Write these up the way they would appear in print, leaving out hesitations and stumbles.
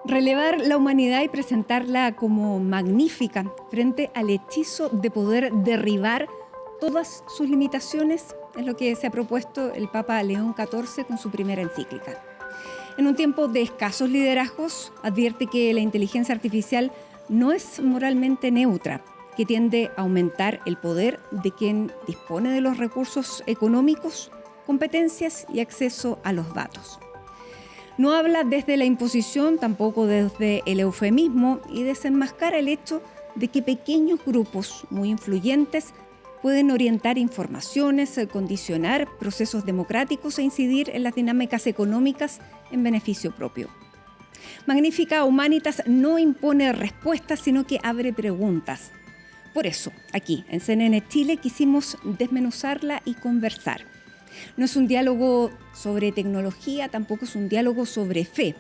Relevar la humanidad y presentarla como magnífica frente al hechizo de poder derribar todas sus limitaciones es lo que se ha propuesto el Papa León XIV con su primera encíclica. En un tiempo de escasos liderazgos, advierte que la inteligencia artificial no es moralmente neutra, que tiende a aumentar el poder de quien dispone de los recursos económicos, competencias y acceso a los datos. No habla desde la imposición, tampoco desde el eufemismo, y desenmascara el hecho de que pequeños grupos muy influyentes pueden orientar informaciones, condicionar procesos democráticos e incidir en las dinámicas económicas en beneficio propio. Magnífica Humanitas no impone respuestas, sino que abre preguntas. Por eso, aquí, en CNN Chile, quisimos desmenuzarla y conversar. No es un diálogo sobre tecnología, tampoco es un diálogo sobre fe.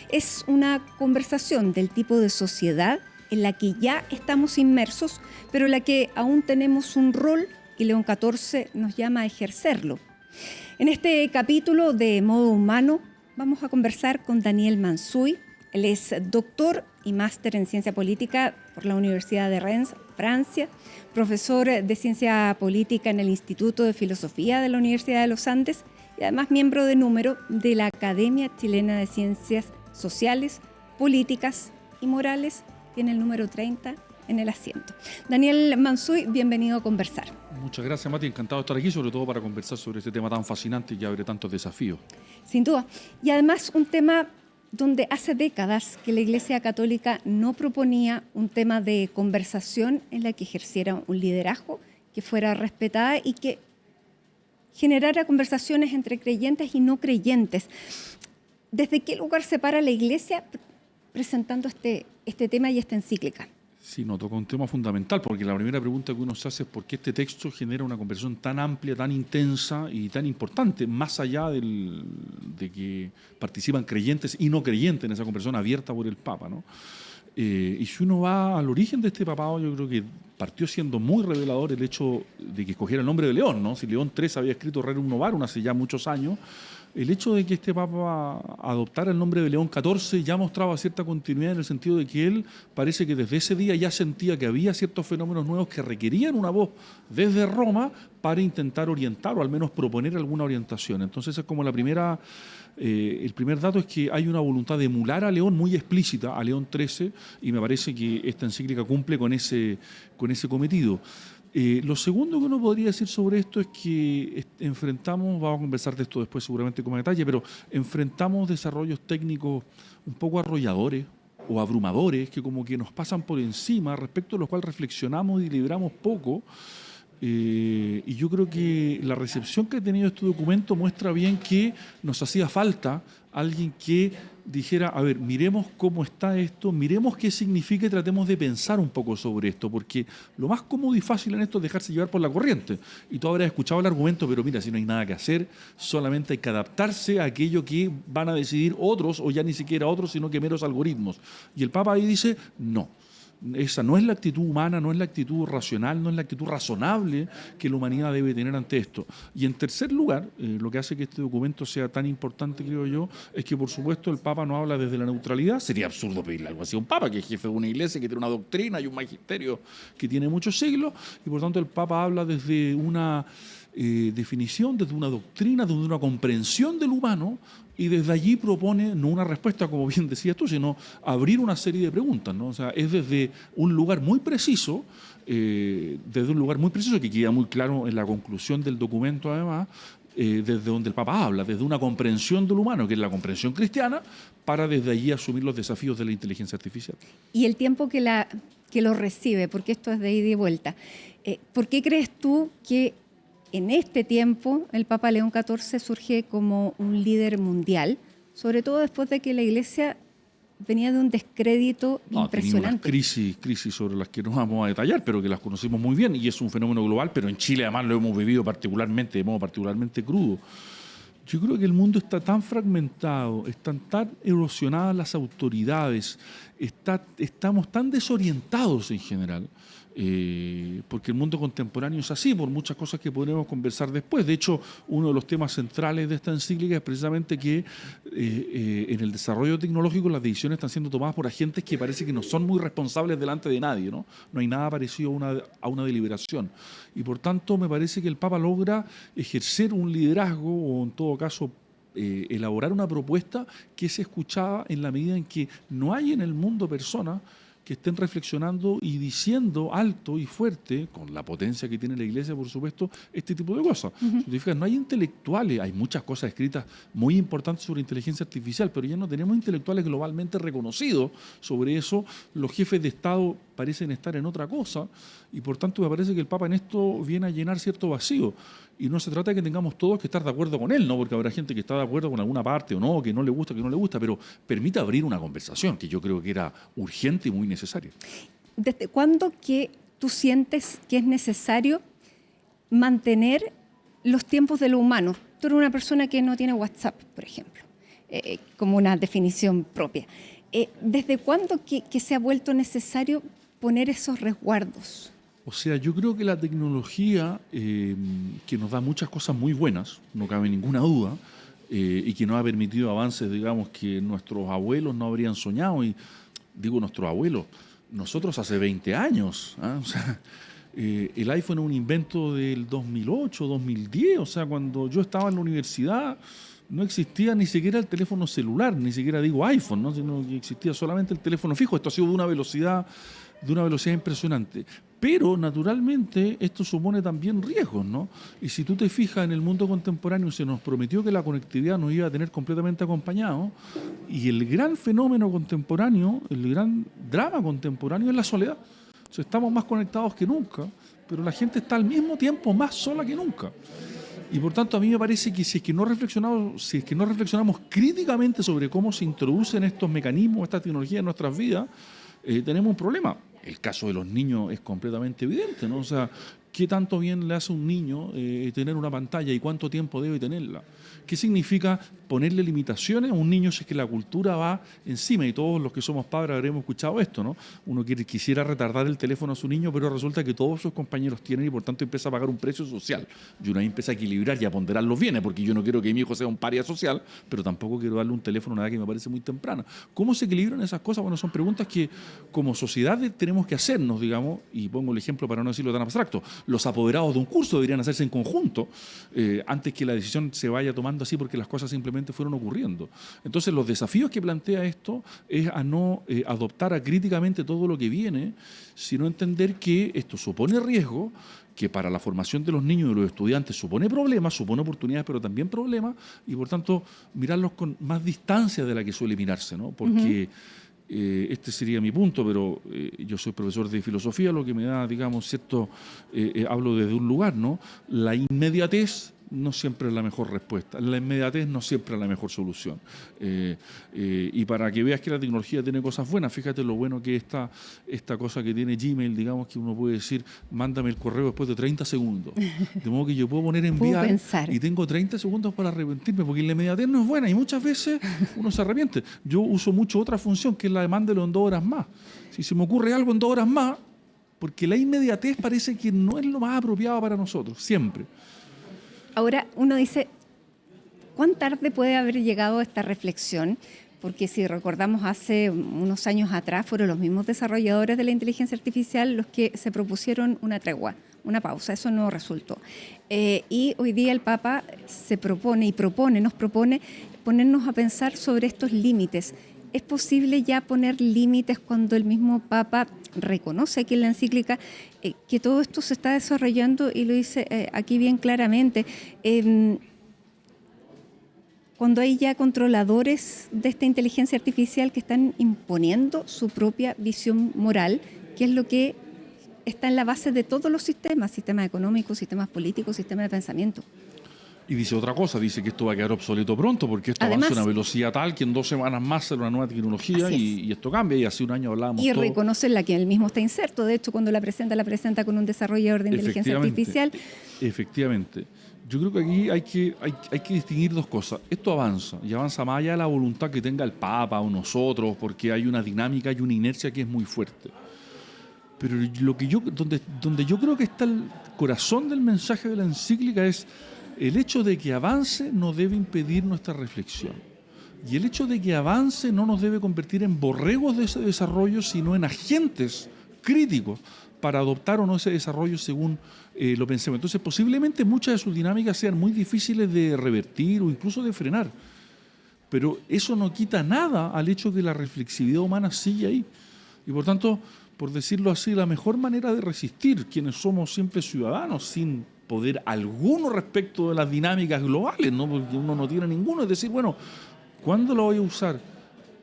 Es una conversación del tipo de sociedad en la que ya estamos inmersos, pero en la que aún tenemos un rol y León XIV nos llama a ejercerlo. En este capítulo de Modo Humano vamos a conversar con Daniel Mansuy. Él es doctor y máster en Ciencia Política por la Universidad de Rennes, Francia, profesor de Ciencia Política en el Instituto de Filosofía de la Universidad de los Andes y además miembro de número de la Academia Chilena de Ciencias Sociales, Políticas y Morales. Tiene el número 30 en el asiento. Daniel Mansuy, bienvenido a conversar. Muchas gracias, Mati. Encantado de estar aquí, sobre todo para conversar sobre este tema tan fascinante y que abre tantos desafíos. Sin duda. Y además un tema donde hace décadas que la Iglesia Católica no proponía un tema de conversación en la que ejerciera un liderazgo, que fuera respetada y que generara conversaciones entre creyentes y no creyentes. ¿Desde qué lugar se para la Iglesia presentando este tema y esta encíclica? Sí, nos toca un tema fundamental, porque la primera pregunta que uno se hace es por qué este texto genera una conversación tan amplia, tan intensa y tan importante, más allá de que participan creyentes y no creyentes en esa conversación abierta por el Papa, ¿no? Y si uno va al origen de este papado, yo creo que partió siendo muy revelador el hecho de que escogiera el nombre de León, ¿no? Si León III había escrito Rerum Novarum hace ya muchos años, el hecho de que este Papa adoptara el nombre de León XIV ya mostraba cierta continuidad en el sentido de que él parece que desde ese día ya sentía que había ciertos fenómenos nuevos que requerían una voz desde Roma para intentar orientar o al menos proponer alguna orientación. Entonces es como el primer dato es que hay una voluntad de emular a León muy explícita, a León XIII, y me parece que esta encíclica cumple con ese cometido. Lo segundo que uno podría decir sobre esto es que vamos a conversar de esto después seguramente con más detalle, pero enfrentamos desarrollos técnicos un poco arrolladores o abrumadores que como que nos pasan por encima, respecto a los cuales reflexionamos y deliberamos poco. Y yo creo que la recepción que ha tenido este documento muestra bien que nos hacía falta alguien que dijera, a ver, miremos cómo está esto, miremos qué significa y tratemos de pensar un poco sobre esto, porque lo más cómodo y fácil en esto es dejarse llevar por la corriente. Y tú habrás escuchado el argumento, pero mira, si no hay nada que hacer, solamente hay que adaptarse a aquello que van a decidir otros, o ya ni siquiera otros, sino que meros algoritmos. Y el Papa ahí dice, no. Esa no es la actitud humana, no es la actitud racional, no es la actitud razonable que la humanidad debe tener ante esto. Y en tercer lugar, lo que hace que este documento sea tan importante, creo yo, es que por supuesto el Papa no habla desde la neutralidad. Sería absurdo pedirle algo así a un Papa, que es jefe de una iglesia, que tiene una doctrina y un magisterio que tiene muchos siglos, y por tanto el Papa habla desde una definición, desde una doctrina, desde una comprensión del humano, y desde allí propone no una respuesta, como bien decías tú, sino abrir una serie de preguntas, ¿no? O sea, es desde un lugar muy preciso, que queda muy claro en la conclusión del documento además, desde donde el Papa habla, desde una comprensión del humano, que es la comprensión cristiana, para desde allí asumir los desafíos de la inteligencia artificial. Y el tiempo que lo recibe, porque esto es de ida y vuelta. ¿Por qué crees tú que en este tiempo el Papa León XIV surge como un líder mundial, sobre todo después de que la Iglesia venía de un descrédito impresionante? Tenía unas crisis sobre las que no vamos a detallar, pero que las conocemos muy bien, y es un fenómeno global, pero en Chile además lo hemos vivido particularmente, de modo particularmente crudo. Yo creo que el mundo está tan fragmentado, están tan erosionadas las autoridades, estamos tan desorientados en general, Porque el mundo contemporáneo es así, por muchas cosas que podremos conversar después. De hecho, uno de los temas centrales de esta encíclica es precisamente que en el desarrollo tecnológico las decisiones están siendo tomadas por agentes que parece que no son muy responsables delante de nadie, ¿no? No hay nada parecido a una deliberación. Y por tanto, me parece que el Papa logra ejercer un liderazgo, o en todo caso, elaborar una propuesta que es escuchada en la medida en que no hay en el mundo personas que estén reflexionando y diciendo alto y fuerte, con la potencia que tiene la Iglesia, por supuesto, este tipo de cosas. Si te fijas, no hay intelectuales, hay muchas cosas escritas muy importantes sobre inteligencia artificial, pero ya no tenemos intelectuales globalmente reconocidos sobre eso. Los jefes de Estado parecen estar en otra cosa, y por tanto me parece que el Papa en esto viene a llenar cierto vacío. Y no se trata de que tengamos todos que estar de acuerdo con él, ¿no? Porque habrá gente que está de acuerdo con alguna parte o no, que no le gusta, pero permite abrir una conversación que yo creo que era urgente y muy necesaria. ¿Desde cuándo que tú sientes que es necesario mantener los tiempos de lo humano? Tú eres una persona que no tiene WhatsApp, por ejemplo, como una definición propia. ¿Desde cuándo que se ha vuelto necesario poner esos resguardos? O sea, yo creo que la tecnología, que nos da muchas cosas muy buenas, no cabe ninguna duda, y que nos ha permitido avances, digamos, que nuestros abuelos no habrían soñado. Y digo nuestros abuelos, nosotros hace 20 años. ¿Ah? O sea, el iPhone es un invento del 2008, 2010. O sea, cuando yo estaba en la universidad no existía ni siquiera el teléfono celular, ni siquiera digo iPhone, ¿no? Sino que existía solamente el teléfono fijo. Esto ha sido de una velocidad impresionante. Pero, naturalmente, esto supone también riesgos, ¿no? Y si tú te fijas, en el mundo contemporáneo se nos prometió que la conectividad nos iba a tener completamente acompañados, y el gran fenómeno contemporáneo, el gran drama contemporáneo es la soledad. O sea, estamos más conectados que nunca, pero la gente está al mismo tiempo más sola que nunca. Y por tanto, a mí me parece que si es que no reflexionamos críticamente sobre cómo se introducen estos mecanismos, estas tecnologías en nuestras vidas, tenemos un problema. El caso de los niños es completamente evidente, ¿no? O sea, ¿qué tanto bien le hace a un niño tener una pantalla y cuánto tiempo debe tenerla? ¿Qué significa ponerle limitaciones a un niño si es que la cultura va encima? Y todos los que somos padres habremos escuchado esto, ¿no? Uno quisiera retardar el teléfono a su niño, pero resulta que todos sus compañeros tienen, y por tanto empieza a pagar un precio social. Y uno ahí empieza a equilibrar y a ponderar los bienes, porque yo no quiero que mi hijo sea un paria social, pero tampoco quiero darle un teléfono a una edad que me parece muy temprana. ¿Cómo se equilibran esas cosas? Bueno, son preguntas que como sociedad tenemos que hacernos, digamos, y pongo el ejemplo para no decirlo tan abstracto. Los apoderados de un curso deberían hacerse en conjunto antes que la decisión se vaya tomando así porque las cosas simplemente fueron ocurriendo. Entonces, los desafíos que plantea esto es a no adoptar acríticamente todo lo que viene, sino entender que esto supone riesgo, que para la formación de los niños y de los estudiantes supone problemas, supone oportunidades, pero también problemas, y por tanto mirarlos con más distancia de la que suele mirarse, ¿no? Porque este sería mi punto, pero yo soy profesor de filosofía, lo que me da, digamos, cierto, hablo desde un lugar, ¿no? La inmediatez no siempre es la mejor respuesta, la inmediatez no siempre es la mejor solución. Y para que veas que la tecnología tiene cosas buenas, fíjate lo bueno que es esta cosa que tiene Gmail, digamos, que uno puede decir, mándame el correo después de 30 segundos. De modo que yo puedo poner enviar y tengo 30 segundos para arrepentirme, porque la inmediatez no es buena y muchas veces uno se arrepiente. Yo uso mucho otra función, que es la de mándelo en 2 horas más. Si se me ocurre algo en 2 horas más, porque la inmediatez parece que no es lo más apropiado para nosotros, siempre. Ahora uno dice, ¿cuán tarde puede haber llegado esta reflexión? Porque si recordamos hace unos años atrás fueron los mismos desarrolladores de la inteligencia artificial los que se propusieron una tregua, una pausa. Eso no resultó. Y hoy día el Papa nos propone ponernos a pensar sobre estos límites. ¿Es posible ya poner límites cuando el mismo Papa reconoce aquí en la encíclica que todo esto se está desarrollando y lo dice aquí bien claramente? Cuando hay ya controladores de esta inteligencia artificial que están imponiendo su propia visión moral, que es lo que está en la base de todos los sistemas económicos, sistemas políticos, sistemas de pensamiento. Y dice otra cosa, dice que esto va a quedar obsoleto pronto porque esto avanza a una velocidad tal que en 2 semanas más será una nueva tecnología y esto cambia. Y hace un año hablábamos y reconoce la que él mismo está inserto. De hecho, cuando la presenta con un desarrollador de inteligencia artificial. Efectivamente. Yo creo que aquí hay que distinguir 2 cosas. Esto avanza y avanza más allá de la voluntad que tenga el Papa o nosotros, porque hay una dinámica y una inercia que es muy fuerte. Pero donde yo creo que está el corazón del mensaje de la encíclica es el hecho de que avance no debe impedir nuestra reflexión. Y el hecho de que avance no nos debe convertir en borregos de ese desarrollo, sino en agentes críticos para adoptar o no ese desarrollo según lo pensemos. Entonces, posiblemente muchas de sus dinámicas sean muy difíciles de revertir o incluso de frenar. Pero eso no quita nada al hecho de que la reflexividad humana sigue ahí. Y por tanto, por decirlo así, la mejor manera de resistir, quienes somos siempre ciudadanos sin poder alguno respecto de las dinámicas globales, ¿no? Porque uno no tiene ninguno, es decir, bueno, ¿cuándo lo voy a usar?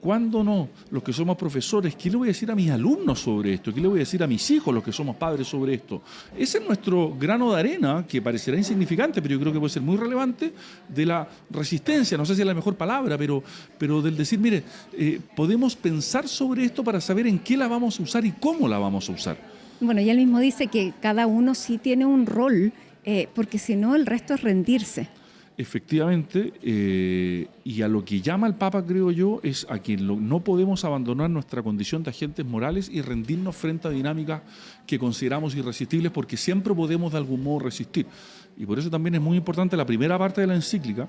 ¿Cuándo no? Los que somos profesores, ¿qué le voy a decir a mis alumnos sobre esto? ¿Qué le voy a decir a mis hijos, los que somos padres, sobre esto? Ese es nuestro grano de arena, que parecerá insignificante, pero yo creo que puede ser muy relevante, de la resistencia, no sé si es la mejor palabra, pero del decir, mire, podemos pensar sobre esto para saber en qué la vamos a usar y cómo la vamos a usar. Bueno, y él mismo dice que cada uno sí tiene un rol, porque si no, el resto es rendirse. Efectivamente, y a lo que llama el Papa, creo yo, es a que no podemos abandonar nuestra condición de agentes morales y rendirnos frente a dinámicas que consideramos irresistibles, porque siempre podemos de algún modo resistir. Y por eso también es muy importante la primera parte de la encíclica,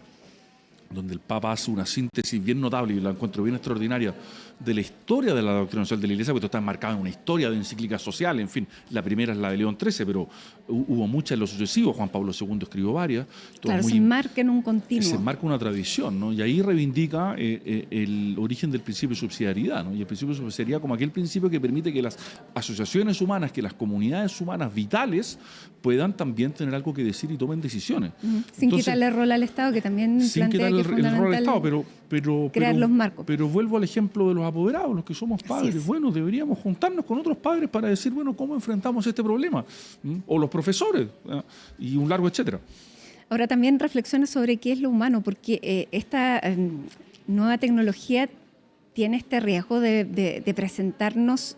donde el Papa hace una síntesis bien notable, y la encuentro bien extraordinaria, de la historia de la doctrina social de la Iglesia, porque esto está enmarcado en una historia de encíclica social, en fin, la primera es la de León XIII, pero hubo muchas en los sucesivos, Juan Pablo II escribió varias. Claro, se enmarca en un continuo. Se enmarca una tradición, ¿no? Y ahí reivindica el origen del principio de subsidiariedad, ¿no? Y el principio de subsidiariedad como aquel principio que permite que las asociaciones humanas, que las comunidades humanas vitales puedan también tener algo que decir y tomen decisiones. Sin quitarle el rol al Estado, que también plantea que es fundamental el rol al Estado, crear los marcos. Pero vuelvo al ejemplo de los apoderados, los que somos padres. Bueno, deberíamos juntarnos con otros padres para decir, bueno, ¿cómo enfrentamos este problema? O los profesores, y un largo etcétera. Ahora también reflexiones sobre qué es lo humano, porque esta nueva tecnología tiene este riesgo de presentarnos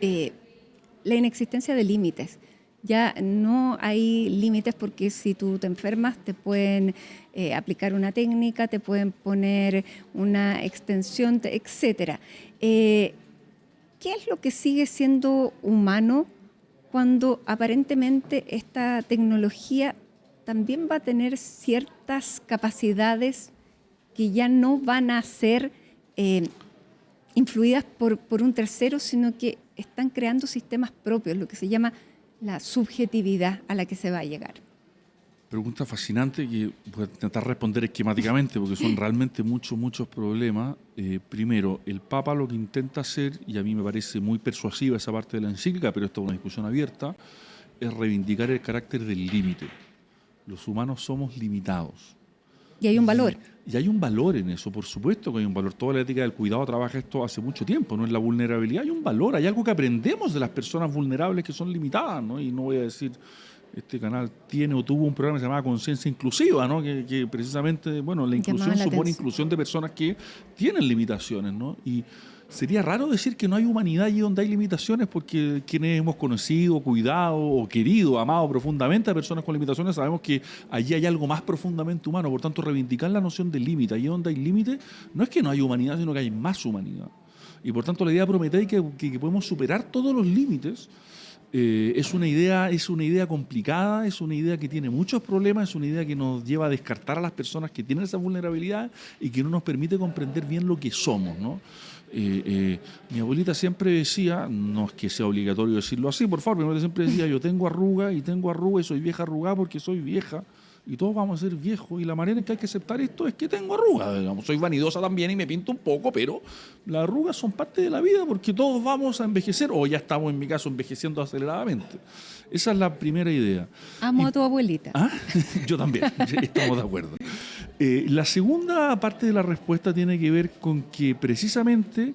la inexistencia de límites. Ya no hay límites porque si tú te enfermas te pueden aplicar una técnica, te pueden poner una extensión, etc. ¿Qué es lo que sigue siendo humano cuando aparentemente esta tecnología también va a tener ciertas capacidades que ya no van a ser influidas por un tercero, sino que están creando sistemas propios, lo que se llama la subjetividad a la que se va a llegar? Pregunta fascinante que voy a intentar responder esquemáticamente porque son realmente muchos problemas. Primero, el Papa lo que intenta hacer, y a mí me parece muy persuasiva esa parte de la encíclica, pero esto es una discusión abierta, es reivindicar el carácter del límite. Los humanos somos limitados. Y hay un valor. Y hay un valor en eso, por supuesto que hay un valor. Toda la ética del cuidado trabaja esto hace mucho tiempo, no es la vulnerabilidad, hay un valor, hay algo que aprendemos de las personas vulnerables que son limitadas, ¿no? Y no voy a decir, este canal tiene o tuvo un programa que se llamaba Conciencia Inclusiva, ¿no? Que precisamente, bueno, la inclusión supone inclusión de personas que tienen limitaciones, ¿no? Y sería raro decir que no hay humanidad allí donde hay limitaciones, porque quienes hemos conocido, cuidado o querido, amado profundamente a personas con limitaciones, sabemos que allí hay algo más profundamente humano. Por tanto, reivindicar la noción de límite, allí donde hay límite, no es que no hay humanidad, sino que hay más humanidad. Y por tanto, la idea promete que podemos superar todos los límites. Es una idea complicada, es una idea que tiene muchos problemas, es una idea que nos lleva a descartar a las personas que tienen esa vulnerabilidad y que no nos permite comprender bien lo que somos, ¿no? Mi abuelita siempre decía, no es que sea obligatorio decirlo así, por favor, mi abuelita siempre decía, yo tengo arruga y soy vieja arrugada porque soy vieja. Y todos vamos a ser viejos, y la manera en que hay que aceptar esto es que tengo arrugas, digamos. Soy vanidosa también y me pinto un poco, pero las arrugas son parte de la vida porque todos vamos a envejecer, o ya estamos, en mi caso, envejeciendo aceleradamente. Esa es la primera idea. Amo a tu abuelita. ¿Ah? Yo también, estamos de acuerdo. La segunda parte de la respuesta tiene que ver con que precisamente,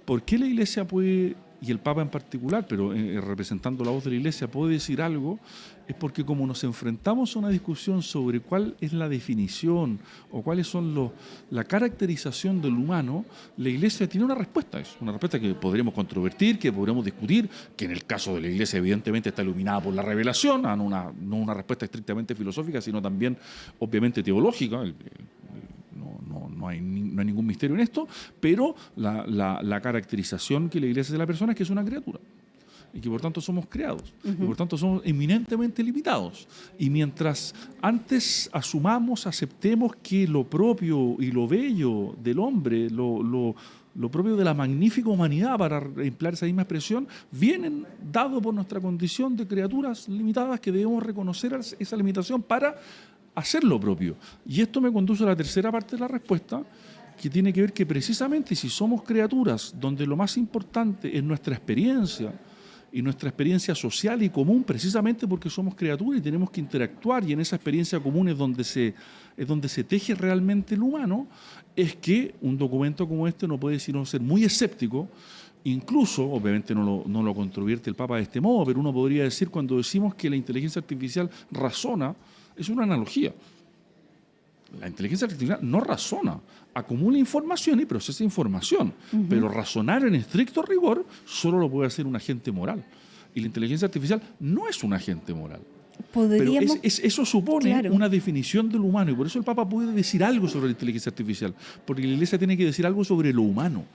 ¿por qué la Iglesia puede, y el Papa en particular, pero representando la voz de la Iglesia, puede decir algo? Es porque como nos enfrentamos a una discusión sobre cuál es la definición o cuáles son la caracterización del humano, la Iglesia tiene una respuesta a eso, una respuesta que podríamos controvertir, que podríamos discutir, que en el caso de la Iglesia evidentemente está iluminada por la revelación, no una respuesta estrictamente filosófica, sino también obviamente teológica. No hay ningún misterio en esto, pero la caracterización que la Iglesia hace de la persona es que es una criatura. y que por tanto somos creados, y por tanto somos eminentemente limitados. Y mientras antes asumamos, aceptemos que lo propio y lo bello del hombre, lo propio de la magnífica humanidad, para emplear esa misma expresión, vienen dado por nuestra condición de criaturas limitadas, que debemos reconocer esa limitación para hacer lo propio. Y esto me conduce a la tercera parte de la respuesta, que tiene que ver que precisamente si somos criaturas donde lo más importante es nuestra experiencia, y nuestra experiencia social y común, precisamente porque somos criaturas y tenemos que interactuar, y en esa experiencia común es donde se teje realmente el humano, es que un documento como este no puede sino ser muy escéptico. Incluso, obviamente no lo controvierte el Papa de este modo, pero uno podría decir, cuando decimos que la inteligencia artificial razona, es una analogía. La inteligencia artificial no razona, acumula información y procesa información, pero razonar en estricto rigor solo lo puede hacer un agente moral. Y la inteligencia artificial no es un agente moral. Pero eso supone una definición del humano, y por eso el Papa puede decir algo sobre la inteligencia artificial, porque la Iglesia tiene que decir algo sobre lo humano.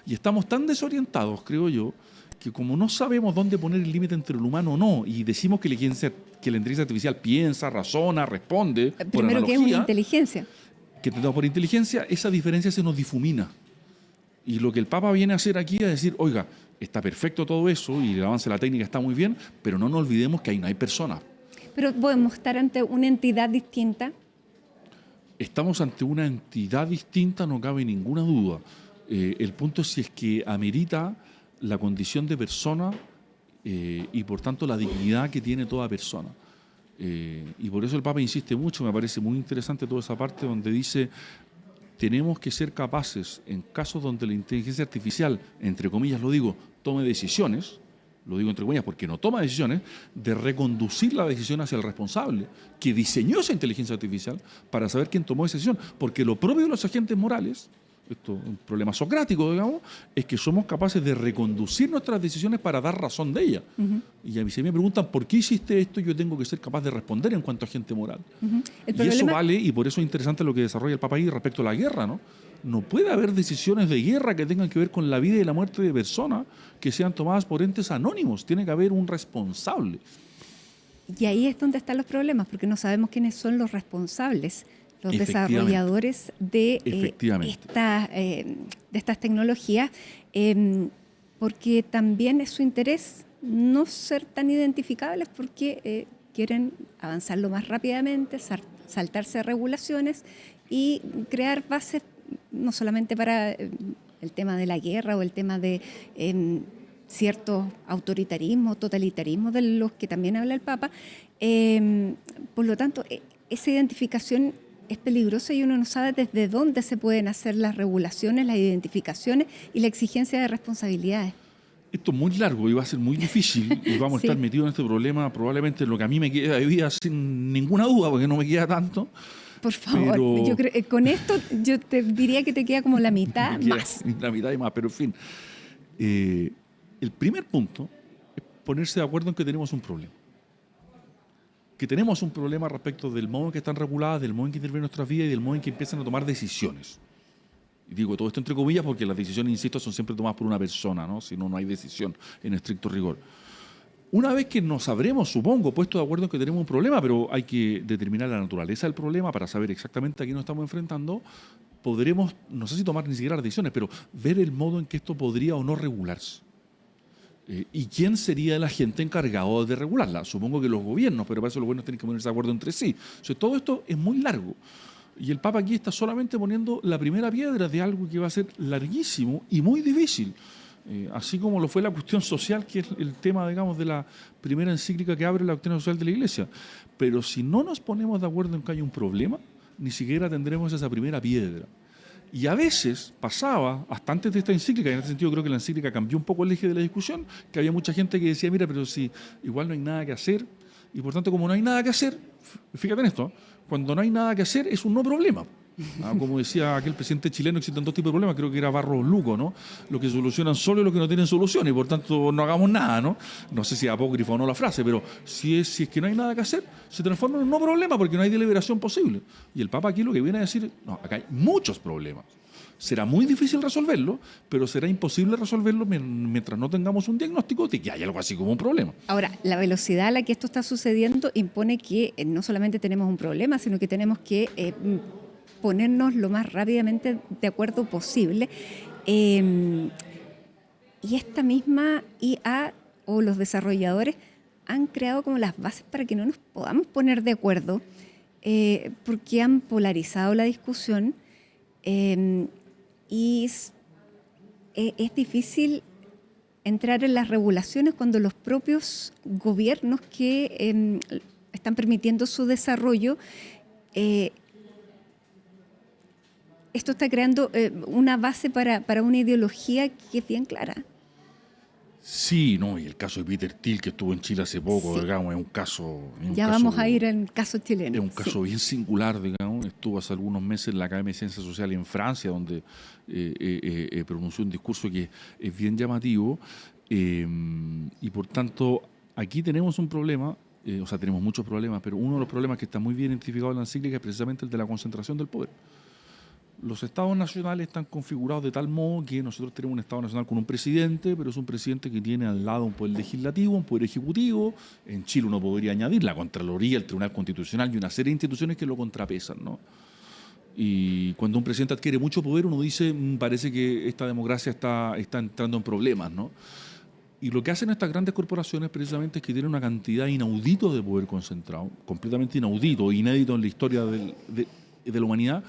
Y estamos tan desorientados, creo yo, que como no sabemos dónde poner el límite entre lo humano o no, y decimos que la inteligencia artificial piensa, razona, responde, por analogía, que es una inteligencia, que entendemos por inteligencia, esa diferencia se nos difumina. Y lo que el Papa viene a hacer aquí es decir, oiga, está perfecto todo eso y el avance de la técnica está muy bien, pero no nos olvidemos que ahí no hay personas. Pero podemos estar ante una entidad distinta. Estamos ante una entidad distinta, no cabe ninguna duda. El punto es si es que amerita la condición de persona y por tanto la dignidad que tiene toda persona. Y por eso el Papa insiste mucho, me parece muy interesante toda esa parte donde dice: tenemos que ser capaces, en casos donde la inteligencia artificial, entre comillas lo digo, tome decisiones, lo digo entre comillas porque no toma decisiones, de reconducir la decisión hacia el responsable que diseñó esa inteligencia artificial, para saber quién tomó esa decisión. Porque lo propio de los agentes morales, esto es un problema socrático, digamos, es que somos capaces de reconducir nuestras decisiones para dar razón de ellas. Y a mí se me preguntan, ¿por qué hiciste esto? Yo tengo que ser capaz de responder en cuanto a agente moral. Y eso vale, y por eso es interesante lo que desarrolla el Papa ahí respecto a la guerra, ¿no? No puede haber decisiones de guerra que tengan que ver con la vida y la muerte de personas que sean tomadas por entes anónimos. Tiene que haber un responsable. Y ahí es donde están los problemas, porque no sabemos quiénes son los responsables, los desarrolladores de estas tecnologías, porque también es su interés no ser tan identificables, porque quieren avanzar lo más rápidamente, saltarse regulaciones y crear bases no solamente para el tema de la guerra o el tema de ciertos autoritarismos, totalitarismos de los que también habla el Papa. Por lo tanto, esa identificación es peligrosa y uno no sabe desde dónde se pueden hacer las regulaciones, las identificaciones y la exigencia de responsabilidades. Esto es muy largo y va a ser muy difícil y vamos a estar metidos en este problema probablemente lo que a mí me queda de vida, sin ninguna duda, porque no me queda tanto. Por favor, pero yo creo, con esto yo te diría que te queda como la mitad más. La mitad y más, pero en fin. El primer punto es ponerse de acuerdo en que tenemos un problema. Que tenemos un problema respecto del modo en que están reguladas, del modo en que intervienen nuestras vidas y del modo en que empiezan a tomar decisiones. Y digo todo esto entre comillas porque las decisiones, insisto, son siempre tomadas por una persona, ¿no? Si no, no hay decisión en estricto rigor. Una vez que nos habremos, supongo, puesto de acuerdo en que tenemos un problema, pero hay que determinar la naturaleza del problema para saber exactamente a qué nos estamos enfrentando, podremos, no sé si tomar ni siquiera las decisiones, pero ver el modo en que esto podría o no regularse. ¿Y quién sería el agente encargado de regularla? Supongo que los gobiernos, pero para eso los gobiernos tienen que ponerse de acuerdo entre sí. O sea, todo esto es muy largo. Y el Papa aquí está solamente poniendo la primera piedra de algo que va a ser larguísimo y muy difícil. Así como lo fue la cuestión social, que es el tema, digamos, de la primera encíclica que abre la doctrina social de la Iglesia. Pero si no nos ponemos de acuerdo en que hay un problema, ni siquiera tendremos esa primera piedra. Y a veces pasaba, hasta antes de esta encíclica, y en este sentido creo que la encíclica cambió un poco el eje de la discusión, que había mucha gente que decía, mira, pero si igual no hay nada que hacer, y por tanto como no hay nada que hacer, fíjate en esto, cuando no hay nada que hacer es un no problema. Como decía aquel presidente chileno, existen dos tipos de problemas, creo que era Barros Luco, ¿no? Los que solucionan solo y los que no tienen solución, y por tanto no hagamos nada, ¿no? No sé si es apócrifo o no la frase, pero si es que no hay nada que hacer, se transforma en un no problema porque no hay deliberación posible. Y el Papa aquí lo que viene a decir, no, acá hay muchos problemas. Será muy difícil resolverlo, pero será imposible resolverlo mientras no tengamos un diagnóstico de que hay algo así como un problema. Ahora, la velocidad a la que esto está sucediendo impone que no solamente tenemos un problema, sino que tenemos que ponernos lo más rápidamente de acuerdo posible. Y esta misma IA o los desarrolladores han creado como las bases para que no nos podamos poner de acuerdo, porque han polarizado la discusión. Y es difícil entrar en las regulaciones cuando los propios gobiernos que están permitiendo su desarrollo, esto está creando una base para una ideología que es bien clara. Sí, no, y el caso de Peter Thiel, que estuvo en Chile hace poco, Sí. digamos, es un caso... Ya vamos a ir al caso chileno. Es un caso Sí. bien singular, digamos. Estuvo hace algunos meses en la Academia de Ciencias Sociales en Francia, donde pronunció un discurso que es bien llamativo. Y por tanto, aquí tenemos un problema, o sea, tenemos muchos problemas, pero uno de los problemas que está muy bien identificado en la encíclica es precisamente el de la concentración del poder. Los estados nacionales están configurados de tal modo que nosotros tenemos un estado nacional con un presidente, pero es un presidente que tiene al lado un poder legislativo, un poder ejecutivo. En Chile uno podría añadir la Contraloría, el Tribunal Constitucional y una serie de instituciones que lo contrapesan, ¿no? Y cuando un presidente adquiere mucho poder, uno dice, parece que esta democracia está entrando en problemas, ¿no? Y lo que hacen estas grandes corporaciones precisamente es que tienen una cantidad inaudita de poder concentrado, completamente inaudito, inédito en la historia de la humanidad,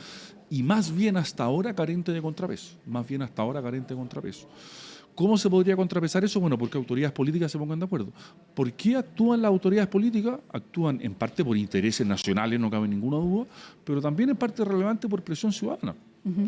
y más bien hasta ahora carente de contrapeso. ¿Cómo se podría contrapesar eso? Bueno, porque autoridades políticas se pongan de acuerdo. ¿Por qué actúan las autoridades políticas? Actúan en parte por intereses nacionales, no cabe ninguna duda, pero también en parte relevante por presión ciudadana.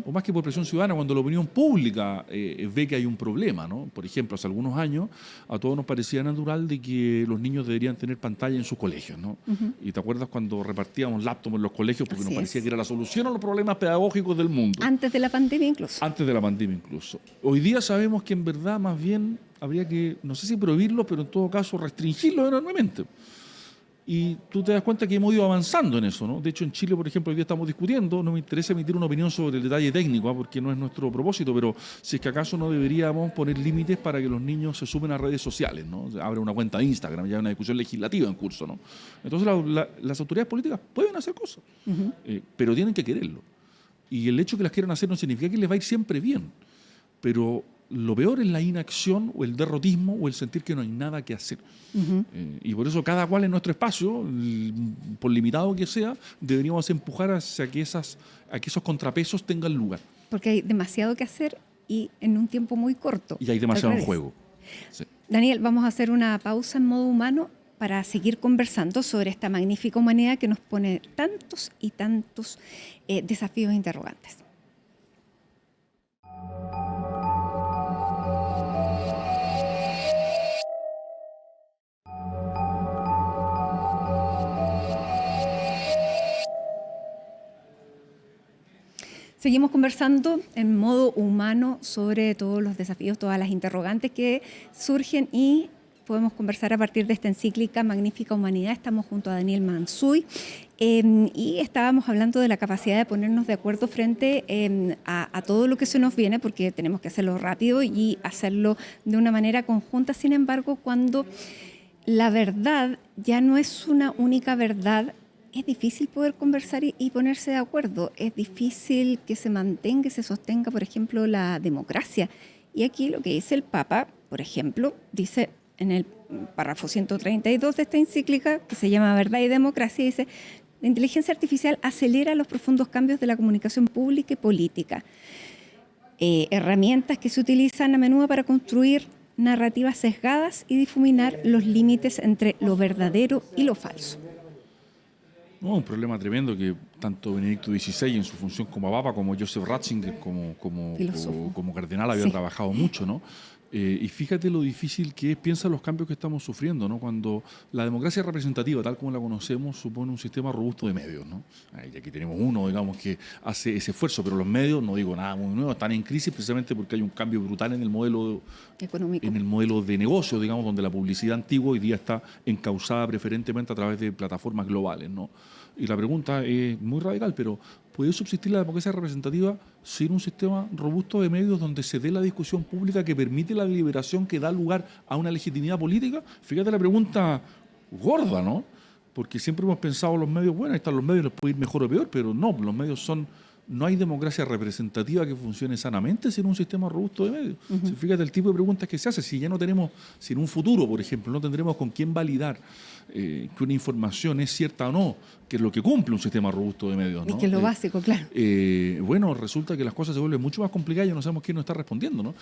O más que por presión ciudadana, cuando la opinión pública ve que hay un problema, ¿no? Por ejemplo, hace algunos años a todos nos parecía natural de que los niños deberían tener pantalla en sus colegios, ¿no? Y te acuerdas cuando repartíamos laptops en los colegios porque Así nos parecía es. que era la solución a los problemas pedagógicos del mundo. Antes de la pandemia incluso. Antes de la pandemia incluso. Hoy día sabemos que en verdad más bien habría que, no sé si prohibirlo, pero en todo caso restringirlo enormemente. Y tú te das cuenta que hemos ido avanzando en eso, ¿no? De hecho, en Chile, por ejemplo, hoy día estamos discutiendo, no me interesa emitir una opinión sobre el detalle técnico, porque no es nuestro propósito, pero si es que acaso no deberíamos poner límites para que los niños se sumen a redes sociales, ¿no? O sea, abre una cuenta de Instagram, ya hay una discusión legislativa en curso, ¿no? Entonces las autoridades políticas pueden hacer cosas, pero tienen que quererlo. Y el hecho de que las quieran hacer no significa que les va a ir siempre bien, pero lo peor es la inacción o el derrotismo o el sentir que no hay nada que hacer. Y por eso cada cual en nuestro espacio, por limitado que sea, deberíamos empujar hacia que esos contrapesos tengan lugar. Porque hay demasiado que hacer y en un tiempo muy corto. Y hay demasiado Al en revés. juego. Sí. Daniel, vamos a hacer una pausa en modo humano para seguir conversando sobre esta magnífica humanidad que nos pone tantos y tantos desafíos e interrogantes. Seguimos conversando en modo humano sobre todos los desafíos, todas las interrogantes que surgen y podemos conversar a partir de esta encíclica Magnífica Humanidad. Estamos junto a Daniel Mansuy y estábamos hablando de la capacidad de ponernos de acuerdo frente a todo lo que se nos viene, porque tenemos que hacerlo rápido y hacerlo de una manera conjunta. Sin embargo, cuando la verdad ya no es una única verdad, es difícil poder conversar y ponerse de acuerdo. Es difícil que se mantenga y se sostenga, por ejemplo, la democracia. Y aquí lo que dice el Papa, por ejemplo, dice en el párrafo 132 de esta encíclica, que se llama Verdad y Democracia, dice: la inteligencia artificial acelera los profundos cambios de la comunicación pública y política. Herramientas que se utilizan a menudo para construir narrativas sesgadas y difuminar los límites entre lo verdadero y lo falso. No, un problema tremendo que tanto Benedicto XVI en su función como Papa, como Joseph Ratzinger como Filósofo. cardenal había Sí. trabajado mucho, ¿no? Y fíjate lo difícil que es, piensa los cambios que estamos sufriendo, ¿no? Cuando la democracia representativa, tal como la conocemos, supone un sistema robusto de medios, ¿no? Y aquí tenemos uno, digamos, que hace ese esfuerzo, pero los medios, no digo nada muy nuevo, están en crisis precisamente porque hay un cambio brutal en el modelo económico, en el modelo de negocio, digamos, donde la publicidad antigua hoy día está encauzada preferentemente a través de plataformas globales, ¿no? Y la pregunta es muy radical, pero ¿puede subsistir la democracia representativa sin un sistema robusto de medios donde se dé la discusión pública que permite la deliberación que da lugar a una legitimidad política? Fíjate la pregunta gorda, ¿no? Porque siempre hemos pensado los medios, bueno, ahí están los medios, les puede ir mejor o peor, pero no, los medios son... No hay democracia representativa que funcione sanamente sin un sistema robusto de medios. Si fíjate el tipo de preguntas que se hace, si ya no tenemos, si en un futuro, por ejemplo, no tendremos con quién validar que una información es cierta o no, que es lo que cumple un sistema robusto de medios, ¿no? Y que es lo básico, claro. Bueno, resulta que las cosas se vuelven mucho más complicadas y no sabemos quién nos está respondiendo, ¿no?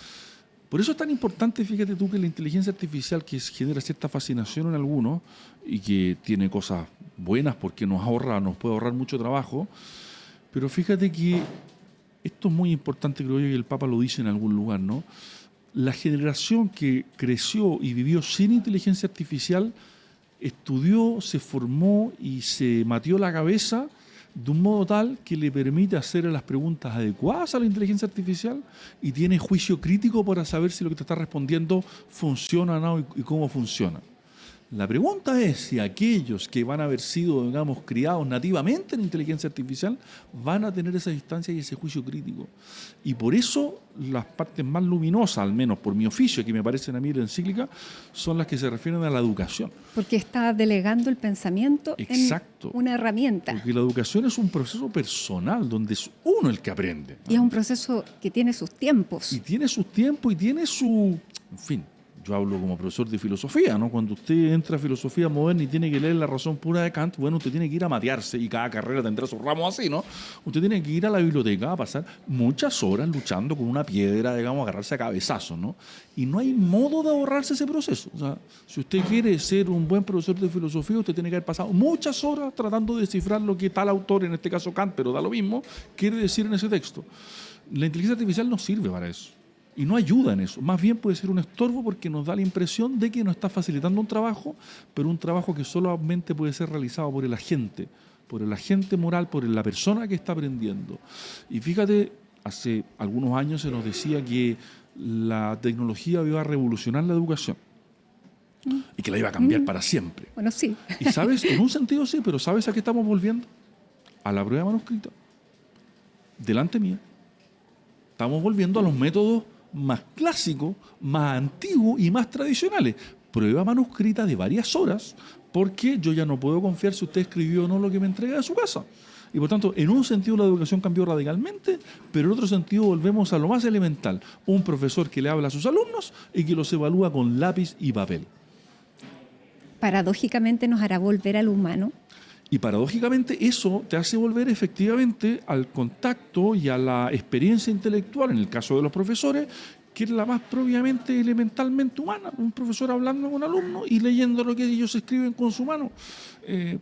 Por eso es tan importante, fíjate tú, que la inteligencia artificial, que genera cierta fascinación en algunos y que tiene cosas buenas porque nos puede ahorrar mucho trabajo. Pero fíjate que esto es muy importante, creo yo, y el Papa lo dice en algún lugar, ¿no? La generación que creció y vivió sin inteligencia artificial estudió, se formó y se matió la cabeza de un modo tal que le permite hacer las preguntas adecuadas a la inteligencia artificial y tiene juicio crítico para saber si lo que te está respondiendo funciona o no y cómo funciona. La pregunta es si aquellos que van a haber sido, digamos, criados nativamente en inteligencia artificial van a tener esa distancia y ese juicio crítico. Y por eso las partes más luminosas, al menos por mi oficio, que me parecen a mí la encíclica, son las que se refieren a la educación. Porque está delegando el pensamiento Exacto. en una herramienta. Porque la educación es un proceso personal, donde es uno el que aprende. Y es un proceso que tiene sus tiempos. Y tiene sus tiempos y tiene su... En fin. Yo hablo como profesor de filosofía, ¿no? Cuando usted entra a filosofía moderna y tiene que leer la razón pura de Kant, bueno, usted tiene que ir a matearse y cada carrera tendrá sus ramos así, ¿no? Usted tiene que ir a la biblioteca a pasar muchas horas luchando con una piedra, digamos, agarrarse a cabezazos, ¿no? Y no hay modo de ahorrarse ese proceso. O sea, si usted quiere ser un buen profesor de filosofía, usted tiene que haber pasado muchas horas tratando de descifrar lo que tal autor, en este caso Kant, pero da lo mismo, quiere decir en ese texto. La inteligencia artificial no sirve para eso. Y no ayuda en eso. Más bien puede ser un estorbo porque nos da la impresión de que nos está facilitando un trabajo, pero un trabajo que solamente puede ser realizado por el agente moral, por la persona que está aprendiendo. Y fíjate, hace algunos años se nos decía que la tecnología iba a revolucionar la educación y que la iba a cambiar para siempre. Bueno, sí. Y sabes, en un sentido sí, pero ¿sabes a qué estamos volviendo? A la prueba manuscrita. Delante mía. Estamos volviendo a los métodos más clásicos, más antiguos y más tradicionales. Prueba manuscrita de varias horas, porque yo ya no puedo confiar si usted escribió o no lo que me entrega de su casa. Y por tanto, en un sentido la educación cambió radicalmente, pero en otro sentido volvemos a lo más elemental. Un profesor que le habla a sus alumnos y que los evalúa con lápiz y papel. Paradójicamente nos hará volver al humano. Y paradójicamente eso te hace volver efectivamente al contacto y a la experiencia intelectual, en el caso de los profesores, que es la más propiamente elementalmente humana. Un profesor hablando con un alumno y leyendo lo que ellos escriben con su mano.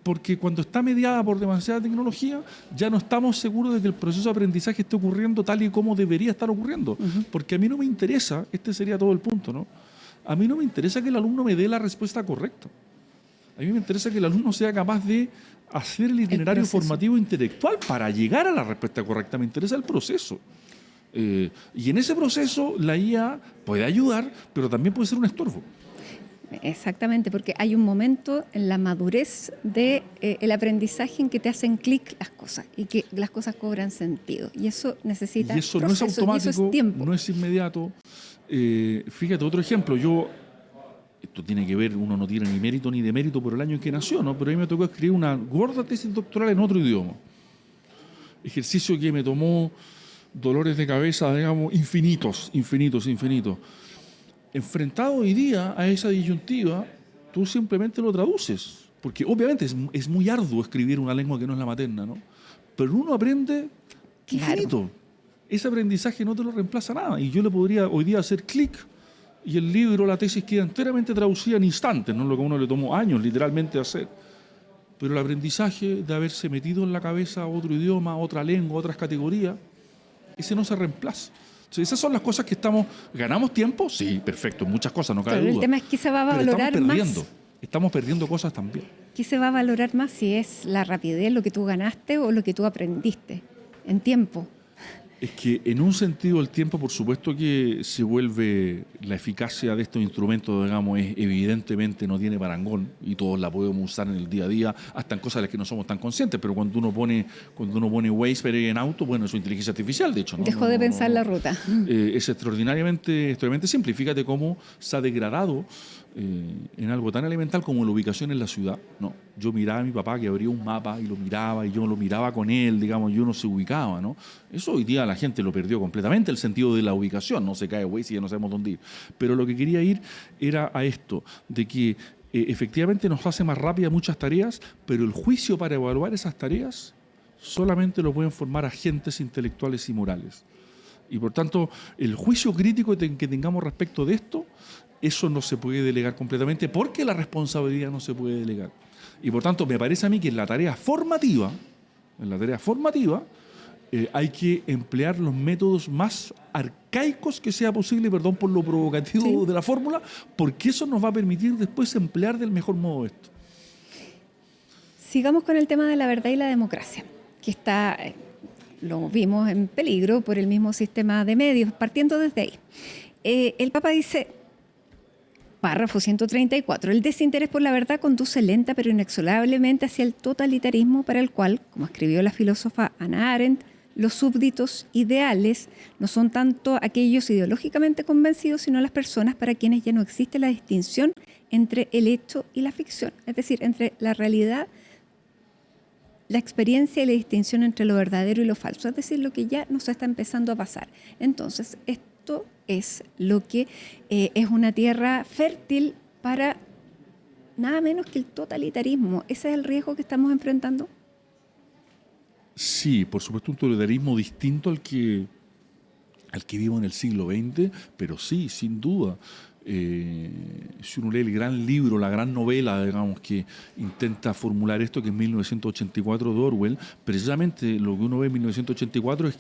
Porque cuando está mediada por demasiada tecnología, ya no estamos seguros de que el proceso de aprendizaje esté ocurriendo tal y como debería estar ocurriendo. Porque a mí no me interesa, este sería todo el punto, ¿no? A mí no me interesa que el alumno me dé la respuesta correcta. A mí me interesa que el alumno sea capaz de hacer el itinerario formativo intelectual para llegar a la respuesta correcta. Me interesa el proceso. Y en ese proceso la IA puede ayudar, pero también puede ser un estorbo. Exactamente, porque hay un momento en la madurez del aprendizaje en que te hacen clic las cosas y que las cosas cobran sentido. Y eso necesita proceso, no es automático, eso es tiempo. No es inmediato. Fíjate, otro ejemplo. Esto tiene que ver, uno no tiene ni mérito ni demérito por el año en que nació, ¿no? Pero a mí me tocó escribir una gorda tesis doctoral en otro idioma. Ejercicio que me tomó dolores de cabeza, digamos, infinitos. Enfrentado hoy día a esa disyuntiva, tú simplemente lo traduces. Porque obviamente es muy arduo escribir una lengua que no es la materna, ¿no? Pero uno aprende infinito. Claro. Ese aprendizaje no te lo reemplaza nada. Y yo le podría hoy día hacer clic y el libro, la tesis queda enteramente traducida en instantes, no lo que a uno le tomó años literalmente hacer. Pero el aprendizaje de haberse metido en la cabeza otro idioma, otra lengua, otras categorías, ese no se reemplaza. Sí, esas son las cosas que ¿ganamos tiempo? Sí, perfecto, muchas cosas, no cabe Pero duda. el tema es que se va a Pero valorar estamos perdiendo cosas también. ¿Qué se va a valorar más si es la rapidez, lo que tú ganaste o lo que tú aprendiste en tiempo? Es que en un sentido el tiempo, por supuesto que se vuelve, la eficacia de estos instrumentos, digamos, evidentemente no tiene parangón y todos la podemos usar en el día a día, hasta en cosas de las que no somos tan conscientes, pero cuando uno pone Waze para ir en auto, bueno, es inteligencia artificial, de hecho. ¿No? Dejó de pensar la ruta. Es extraordinariamente simple. Fíjate cómo se ha degradado en algo tan elemental como la ubicación en la ciudad. No, yo miraba a mi papá que abría un mapa y lo miraba y yo lo miraba con él, digamos, y uno se ubicaba, ¿no? Eso hoy día la gente lo perdió completamente, el sentido de la ubicación, no se cae Waze y ya no sabemos dónde ir. Pero lo que quería ir era a esto, de que efectivamente nos hace más rápidas muchas tareas, pero el juicio para evaluar esas tareas solamente lo pueden formar agentes intelectuales y morales. Y por tanto, el juicio crítico que tengamos respecto de esto, eso no se puede delegar completamente porque la responsabilidad no se puede delegar. Y por tanto, me parece a mí que en la tarea formativa, hay que emplear los métodos más arcaicos que sea posible, perdón por lo provocativo de la fórmula, porque eso nos va a permitir después emplear del mejor modo esto. Sigamos con el tema de la verdad y la democracia, que está, lo vimos en peligro por el mismo sistema de medios, partiendo desde ahí. El Papa dice, párrafo 134, el desinterés por la verdad conduce lenta pero inexorablemente hacia el totalitarismo para el cual, como escribió la filósofa Hannah Arendt, los súbditos ideales no son tanto aquellos ideológicamente convencidos, sino las personas para quienes ya no existe la distinción entre el hecho y la ficción, es decir, entre la realidad, la experiencia y la distinción entre lo verdadero y lo falso, es decir, lo que ya nos está empezando a pasar. Entonces, esto es lo que es una tierra fértil para nada menos que el totalitarismo. ¿Ese es el riesgo que estamos enfrentando? Sí, por supuesto, un totalitarismo distinto al que vivo en el siglo XX, pero sí, sin duda. Si uno lee el gran libro, la gran novela, digamos, que intenta formular esto, que es 1984 de Orwell, precisamente lo que uno ve en 1984 es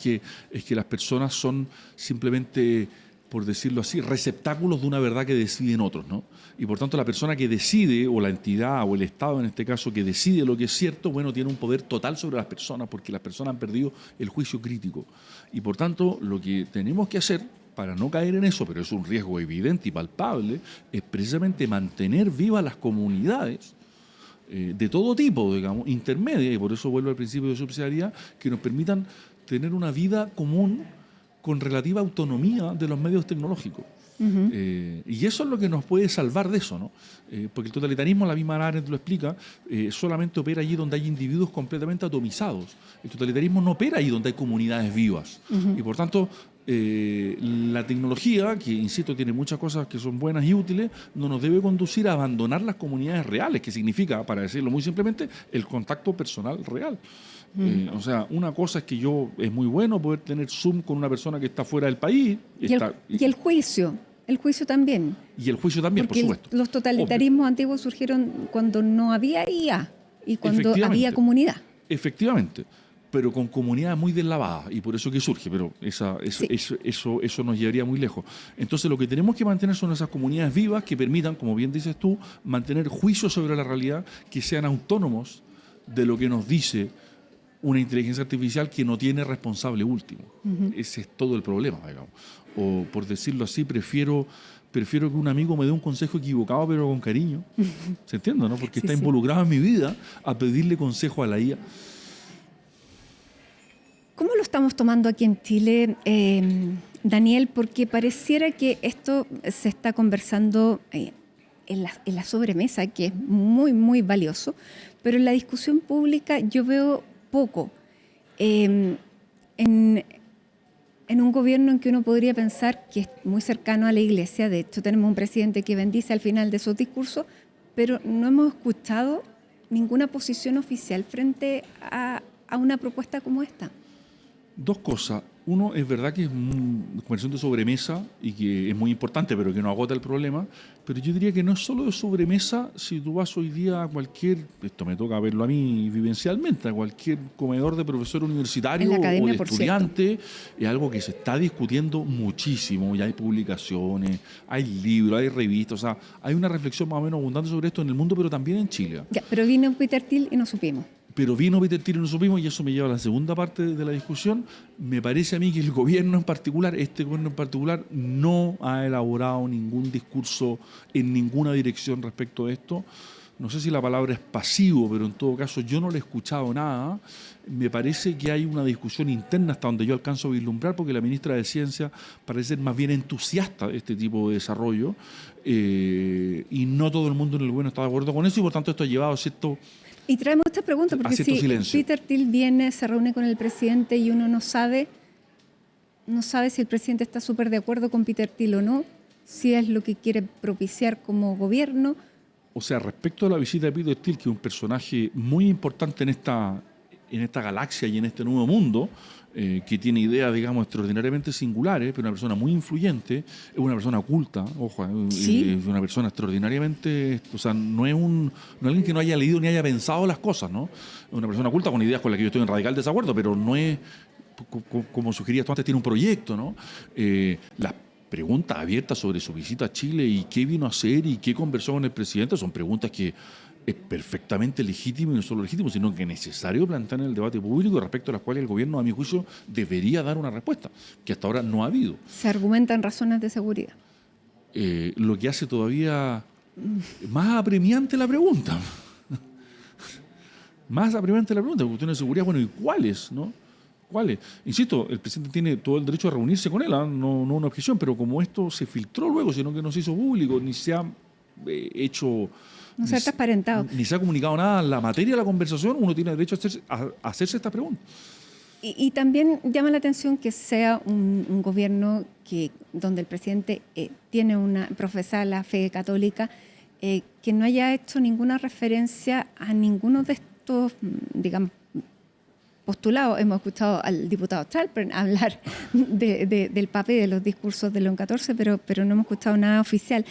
que las personas son simplemente, por decirlo así, receptáculos de una verdad que deciden otros, ¿no? Y por tanto la persona que decide, o la entidad, o el Estado en este caso, que decide lo que es cierto, bueno, tiene un poder total sobre las personas, porque las personas han perdido el juicio crítico. Y por tanto, lo que tenemos que hacer, para no caer en eso, pero es un riesgo evidente y palpable, es precisamente mantener vivas las comunidades de todo tipo, digamos, intermedias, y por eso vuelvo al principio de subsidiariedad, que nos permitan tener una vida común con relativa autonomía de los medios tecnológicos. Y eso es lo que nos puede salvar de eso, ¿no? Porque el totalitarismo, la misma Arendt lo explica, solamente opera allí donde hay individuos completamente atomizados. El totalitarismo no opera allí donde hay comunidades vivas. Y por tanto, la tecnología, que insisto tiene muchas cosas que son buenas y útiles, no nos debe conducir a abandonar las comunidades reales, que significa, para decirlo muy simplemente, el contacto personal real. O sea, una cosa es que es muy bueno poder tener Zoom con una persona que está fuera del país. Y el juicio. El juicio también. Y el juicio también, porque por supuesto. Los totalitarismos antiguos surgieron cuando no había IA y cuando había comunidad. Efectivamente, pero con comunidades muy deslavadas, y por eso que surge, pero eso nos llevaría muy lejos. Entonces lo que tenemos que mantener son esas comunidades vivas que permitan, como bien dices tú, mantener juicios sobre la realidad, que sean autónomos de lo que nos dice una inteligencia artificial que no tiene responsable último. Ese es todo el problema, digamos. O, por decirlo así, prefiero que un amigo me dé un consejo equivocado, pero con cariño. ¿Se entiende, no? Porque está involucrado en mi vida a pedirle consejo a la IA. ¿Cómo lo estamos tomando aquí en Chile, Daniel? Porque pareciera que esto se está conversando en la sobremesa, que es muy, muy valioso, pero en la discusión pública yo veo poco. En un gobierno en que uno podría pensar que es muy cercano a la Iglesia, de hecho tenemos un presidente que bendice al final de sus discursos, pero no hemos escuchado ninguna posición oficial frente a una propuesta como esta. Dos cosas. Uno, es verdad que es una conversación de sobremesa y que es muy importante, pero que no agota el problema. Pero yo diría que no es solo de sobremesa. Si tú vas hoy día a cualquier, esto me toca verlo a mí vivencialmente, a cualquier comedor de profesor En universitario la o academia, de por cierto. estudiante, es algo que se está discutiendo muchísimo. Ya hay publicaciones, hay libros, hay revistas. O sea, hay una reflexión más o menos abundante sobre esto en el mundo, pero también en Chile. Ya, pero vino Peter Thiel y no supimos. Pero vino Peter Thiel y no supimos, y eso me lleva a la segunda parte de la discusión. Me parece a mí que el gobierno en particular, este gobierno en particular, no ha elaborado ningún discurso en ninguna dirección respecto a esto. No sé si la palabra es pasivo, pero en todo caso yo no le he escuchado nada. Me parece que hay una discusión interna hasta donde yo alcanzo a vislumbrar, porque la ministra de Ciencia parece ser más bien entusiasta de este tipo de desarrollo, y no todo el mundo en el gobierno está de acuerdo con eso, y por tanto esto ha llevado a cierto... Y traemos esta pregunta porque cierto si silencio. Peter Thiel viene, se reúne con el presidente y uno no sabe si el presidente está súper de acuerdo con Peter Thiel o no, si es lo que quiere propiciar como gobierno. O sea, respecto a la visita de Peter Thiel, que es un personaje muy importante en esta galaxia y en este nuevo mundo, que tiene ideas, digamos, extraordinariamente singulares, pero una persona muy influyente, es una persona culta, ojo, Sí. es una persona extraordinariamente, o sea, no es alguien que no haya leído ni haya pensado las cosas, ¿no? Es una persona culta con ideas con las que yo estoy en radical desacuerdo, pero no es, como sugerías tú antes, tiene un proyecto, ¿no? Las preguntas abiertas sobre su visita a Chile y qué vino a hacer y qué conversó con el presidente son preguntas que es perfectamente legítimo, y no solo legítimo, sino que es necesario plantear en el debate público, respecto a las cuales el gobierno, a mi juicio, debería dar una respuesta, que hasta ahora no ha habido. Se argumentan razones de seguridad. Lo que hace todavía más apremiante la pregunta. Más apremiante la pregunta, cuestiones de seguridad, bueno, ¿y cuáles, no? ¿Cuáles? Insisto, el presidente tiene todo el derecho a reunirse con él, no una objeción, pero como esto se filtró luego, sino que no se hizo público, ni se ha hecho... No ser transparentado. Ni se ha comunicado nada en la materia de la conversación, uno tiene derecho a hacerse esta pregunta. Y también llama la atención que sea un gobierno donde el presidente profesa la fe católica, que no haya hecho ninguna referencia a ninguno de estos, digamos, postulados. Hemos escuchado al diputado Chalpern hablar del Papa y de los discursos de León XIV, pero no hemos escuchado nada oficial.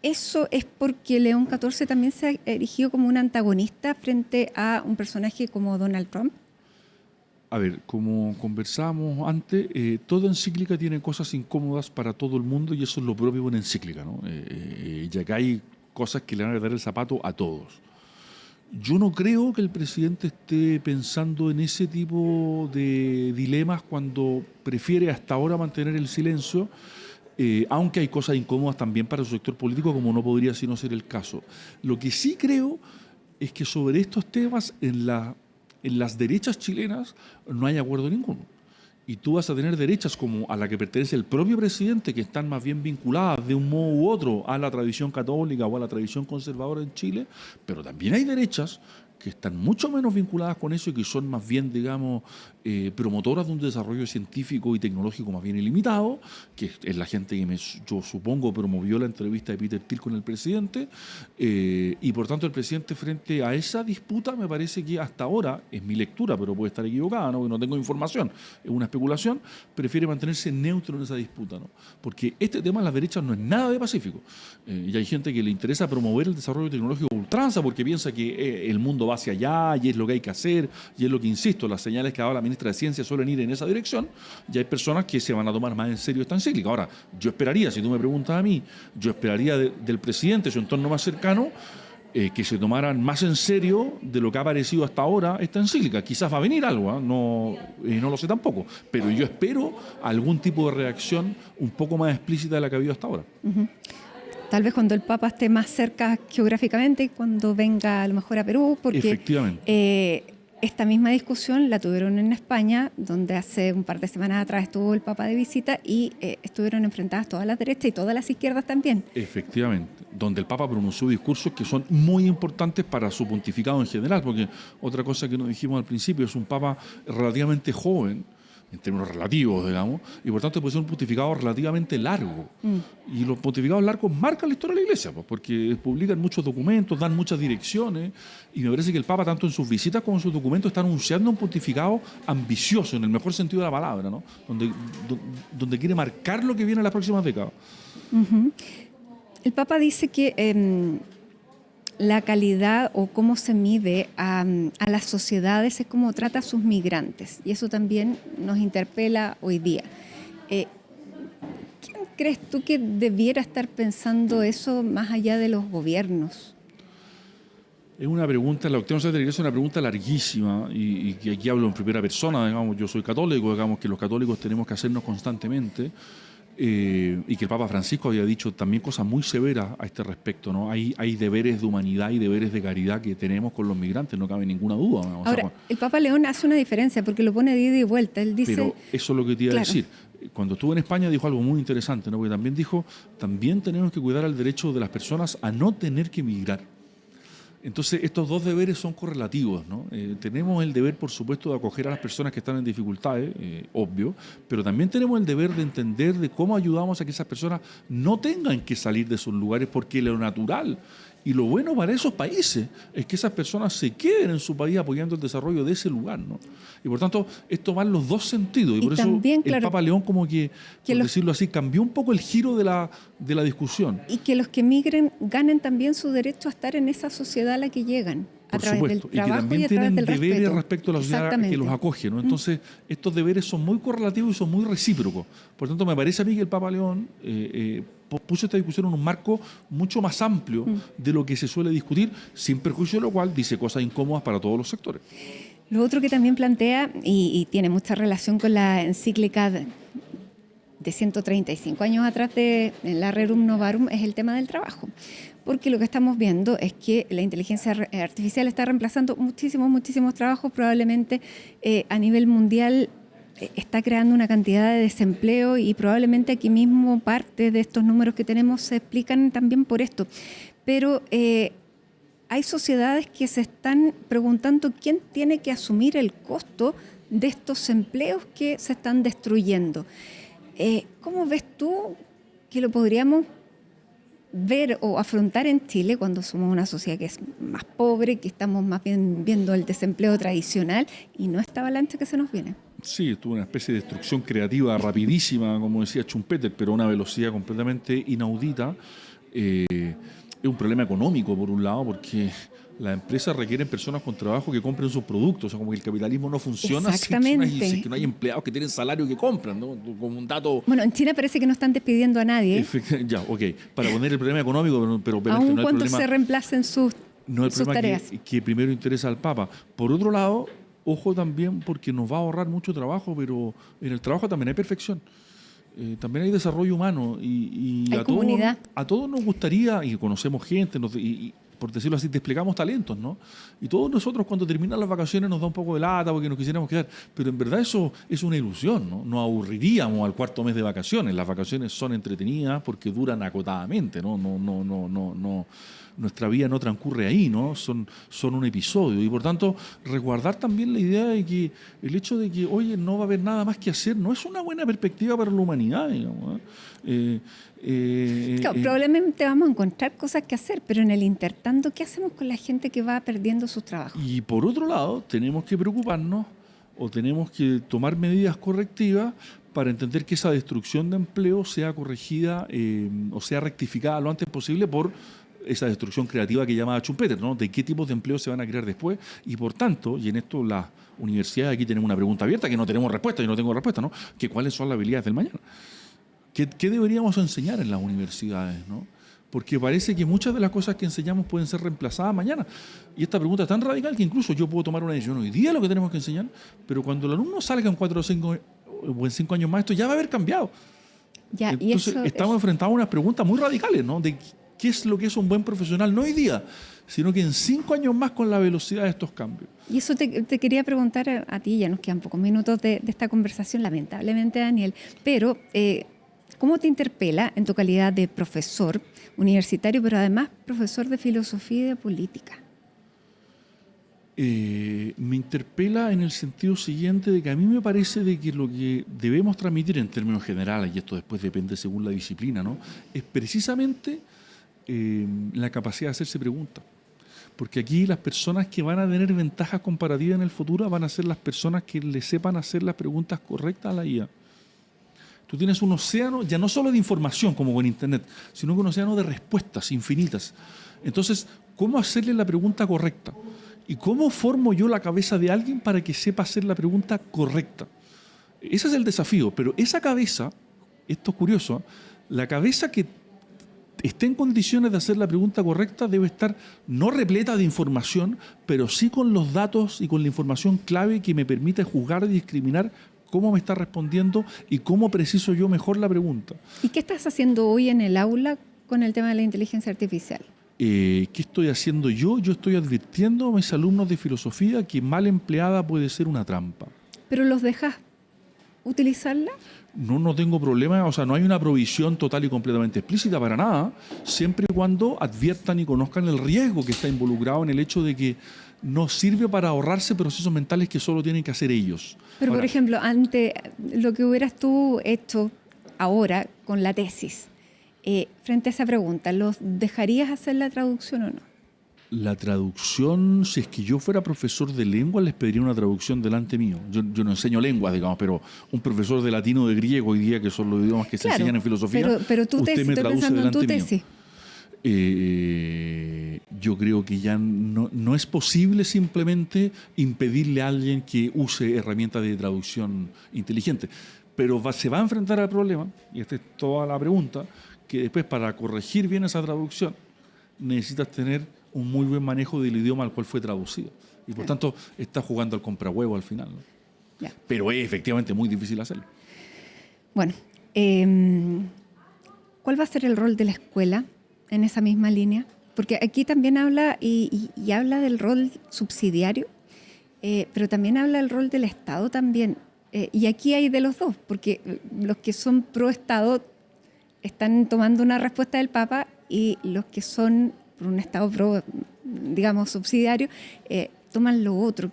¿Eso es porque León XIV también se ha erigido como un antagonista frente a un personaje como Donald Trump? A ver, como conversábamos antes, toda encíclica tiene cosas incómodas para todo el mundo, y eso es lo propio de una encíclica, ¿no? Y acá hay cosas que le van a dar el zapato a todos. Yo no creo que el presidente esté pensando en ese tipo de dilemas cuando prefiere hasta ahora mantener el silencio, aunque hay cosas incómodas también para su sector político, como no podría sino ser el caso. Lo que sí creo es que sobre estos temas en las derechas chilenas no hay acuerdo ninguno. Y tú vas a tener derechas como a la que pertenece el propio presidente, que están más bien vinculadas de un modo u otro a la tradición católica o a la tradición conservadora en Chile, pero también hay derechas que están mucho menos vinculadas con eso y que son más bien, digamos, promotoras de un desarrollo científico y tecnológico más bien ilimitado, que es la gente que yo supongo promovió la entrevista de Peter Thiel con el presidente, y por tanto el presidente, frente a esa disputa, me parece que hasta ahora, es mi lectura, pero puede estar equivocada, ¿no? No tengo información, es una especulación, prefiere mantenerse neutro en esa disputa, ¿no? Porque este tema de las derechas no es nada de pacífico, y hay gente que le interesa promover el desarrollo tecnológico a ultranza porque piensa que el mundo va hacia allá y es lo que hay que hacer, y es lo que, insisto, las señales que ha dado la ministra de Ciencia suelen ir en esa dirección, y hay personas que se van a tomar más en serio esta encíclica. Ahora, yo esperaría, si tú me preguntas a mí, yo esperaría del presidente, su entorno más cercano, que se tomaran más en serio de lo que ha aparecido hasta ahora esta encíclica. Quizás va a venir algo, no lo sé tampoco, pero yo espero algún tipo de reacción un poco más explícita de la que ha habido hasta ahora. Uh-huh. Tal vez cuando el Papa esté más cerca geográficamente, cuando venga a lo mejor a Perú, porque efectivamente. Esta misma discusión la tuvieron en España, donde hace un par de semanas atrás estuvo el Papa de visita y estuvieron enfrentadas todas las derechas y todas las izquierdas también. Efectivamente, donde el Papa pronunció discursos que son muy importantes para su pontificado en general, porque otra cosa que nos dijimos al principio, es un Papa relativamente joven, en términos relativos, digamos, y por tanto puede ser un pontificado relativamente largo. Y los pontificados largos marcan la historia de la Iglesia, pues, porque publican muchos documentos, dan muchas direcciones, y me parece que el Papa, tanto en sus visitas como en sus documentos, está anunciando un pontificado ambicioso, en el mejor sentido de la palabra, ¿no? Donde quiere marcar lo que viene en las próximas décadas. El Papa dice que la calidad o cómo se mide a las sociedades es cómo trata a sus migrantes. Y eso también nos interpela hoy día. ¿Quién crees tú que debiera estar pensando eso más allá de los gobiernos? Es una pregunta, la doctrina social de la Iglesia es una pregunta larguísima y que aquí hablo en primera persona, digamos, yo soy católico, digamos que los católicos tenemos que hacernos constantemente. Y que el Papa Francisco había dicho también cosas muy severas a este respecto, ¿no? Hay deberes de humanidad y deberes de caridad que tenemos con los migrantes, no cabe ninguna duda. ¿no? Ahora, el Papa León hace una diferencia porque lo pone de ida y vuelta. Él dice, pero eso es lo que te iba a decir. Cuando estuvo en España dijo algo muy interesante, ¿no? Porque también dijo, también tenemos que cuidar el derecho de las personas a no tener que migrar. Entonces, estos dos deberes son correlativos, ¿no? Tenemos el deber, por supuesto, de acoger a las personas que están en dificultades, obvio, pero también tenemos el deber de entender de cómo ayudamos a que esas personas no tengan que salir de sus lugares, porque lo natural y lo bueno para esos países es que esas personas se queden en su país apoyando el desarrollo de ese lugar, ¿no? Y por tanto, esto va en los dos sentidos. Y por también, eso el Papa León, como que por decirlo así, cambió un poco el giro de la discusión. Y que los que migren ganen también su derecho a estar en esa sociedad a la que llegan. Por supuesto, y que también tienen deberes respecto a la sociedad que los acoge, ¿no? Entonces, estos deberes son muy correlativos y son muy recíprocos. Por tanto, me parece a mí que el Papa León puso esta discusión en un marco mucho más amplio de lo que se suele discutir, sin perjuicio de lo cual dice cosas incómodas para todos los sectores. Lo otro que también plantea, y tiene mucha relación con la encíclica de 135 años atrás de la Rerum Novarum, es el tema del trabajo. Porque lo que estamos viendo es que la inteligencia artificial está reemplazando muchísimos trabajos, probablemente a nivel mundial está creando una cantidad de desempleo y probablemente aquí mismo parte de estos números que tenemos se explican también por esto. Pero hay sociedades que se están preguntando quién tiene que asumir el costo de estos empleos que se están destruyendo. ¿Cómo ves tú que lo podríamos ver o afrontar en Chile cuando somos una sociedad que es más pobre, que estamos más bien viendo el desempleo tradicional y no esta avalancha que se nos viene? Sí, tuvo una especie de destrucción creativa rapidísima, como decía Schumpeter, pero a una velocidad completamente inaudita. Es un problema económico, por un lado, porque las empresas requieren personas con trabajo que compren sus productos. O sea, como que el capitalismo no funciona si que no hay empleados que tienen salario que compran, ¿no? Como un dato... Bueno, en China parece que no están despidiendo a nadie. Ya, ok. Para poner el problema económico, pero aun no cuando problema, se reemplacen sus tareas. Que primero interesa al Papa. Por otro lado, ojo también, porque nos va a ahorrar mucho trabajo, pero en el trabajo también hay perfección. También hay desarrollo humano y hay comunidad. A todos nos gustaría, y conocemos gente, y por decirlo así, desplegamos talentos, ¿no? Y todos nosotros cuando terminan las vacaciones nos da un poco de lata porque nos quisiéramos quedar, pero en verdad eso es una ilusión, ¿no? Nos aburriríamos al cuarto mes de vacaciones. Las vacaciones son entretenidas porque duran acotadamente, ¿no? Nuestra vida no transcurre ahí, ¿no? Son un episodio. Y por tanto, resguardar también la idea de que el hecho de que, oye, no va a haber nada más que hacer, no es una buena perspectiva para la humanidad, digamos. Claro, probablemente vamos a encontrar cosas que hacer, pero en el intertanto, ¿qué hacemos con la gente que va perdiendo sus trabajos? Y por otro lado, tenemos que preocuparnos o tenemos que tomar medidas correctivas para entender que esa destrucción de empleo sea corregida o sea rectificada lo antes posible por esa destrucción creativa que llamaba Schumpeter, ¿no? De qué tipos de empleos se van a crear después y por tanto, y en esto las universidades, aquí tenemos una pregunta abierta que no tenemos respuesta, yo no tengo respuesta, ¿no? Que cuáles son las habilidades del mañana. ¿Qué deberíamos enseñar en las universidades, ¿no? Porque parece que muchas de las cosas que enseñamos pueden ser reemplazadas mañana. Y esta pregunta es tan radical que incluso yo puedo tomar una decisión hoy día lo que tenemos que enseñar, pero cuando el alumno salga en 4 o 5 o en 5 años más, esto ya va a haber cambiado. Ya, entonces estamos enfrentados a unas preguntas muy radicales, ¿no? De qué es lo que es un buen profesional, no hoy día, sino que en 5 años más con la velocidad de estos cambios. Y eso te quería preguntar a ti, ya nos quedan pocos minutos de esta conversación, lamentablemente, Daniel, pero ¿cómo te interpela en tu calidad de profesor universitario, pero además profesor de filosofía y de política? Me interpela en el sentido siguiente de que a mí me parece de que lo que debemos transmitir en términos generales, y esto después depende según la disciplina, ¿no?, es precisamente la capacidad de hacerse preguntas. Porque aquí las personas que van a tener ventajas comparativas en el futuro van a ser las personas que le sepan hacer las preguntas correctas a la IA. Tú tienes un océano, ya no solo de información como con Internet, sino que un océano de respuestas infinitas. Entonces, ¿cómo hacerle la pregunta correcta? ¿Y cómo formo yo la cabeza de alguien para que sepa hacer la pregunta correcta? Ese es el desafío, pero esa cabeza, esto es curioso, la cabeza que esté en condiciones de hacer la pregunta correcta debe estar no repleta de información, pero sí con los datos y con la información clave que me permite juzgar y discriminar cómo me está respondiendo y cómo preciso yo mejor la pregunta. ¿Y qué estás haciendo hoy en el aula con el tema de la inteligencia artificial? ¿Qué estoy haciendo yo? Yo estoy advirtiendo a mis alumnos de filosofía que mal empleada puede ser una trampa. ¿Pero los dejas utilizarla? No tengo problema, o sea, no hay una provisión total y completamente explícita para nada, siempre y cuando adviertan y conozcan el riesgo que está involucrado en el hecho de que no sirve para ahorrarse procesos mentales que solo tienen que hacer ellos. Pero, Ahora, por ejemplo, ante lo que hubieras tú hecho ahora con la tesis, frente a esa pregunta, ¿los dejarías hacer la traducción o no? La traducción, si es que yo fuera profesor de lengua, les pediría una traducción delante mío. Yo no enseño lenguas, digamos, pero un profesor de latino o de griego hoy día, que son los idiomas que se enseñan en filosofía, pero tú usted me traduce delante mío. Tesis. Yo creo que ya no es posible simplemente impedirle a alguien que use herramientas de traducción inteligente. Pero se va a enfrentar al problema, y esta es toda la pregunta, que después para corregir bien esa traducción necesitas tener un muy buen manejo del idioma al cual fue traducido. Y por tanto, está jugando al comprahuevo al final, ¿no? Ya. Pero es efectivamente muy difícil hacerlo. Bueno, ¿cuál va a ser el rol de la escuela en esa misma línea? Porque aquí también habla y habla del rol subsidiario, pero también habla del rol del Estado también. Y aquí hay de los dos, porque los que son pro Estado están tomando una respuesta del Papa y los que son por un Estado pro, digamos, subsidiario, toman lo otro.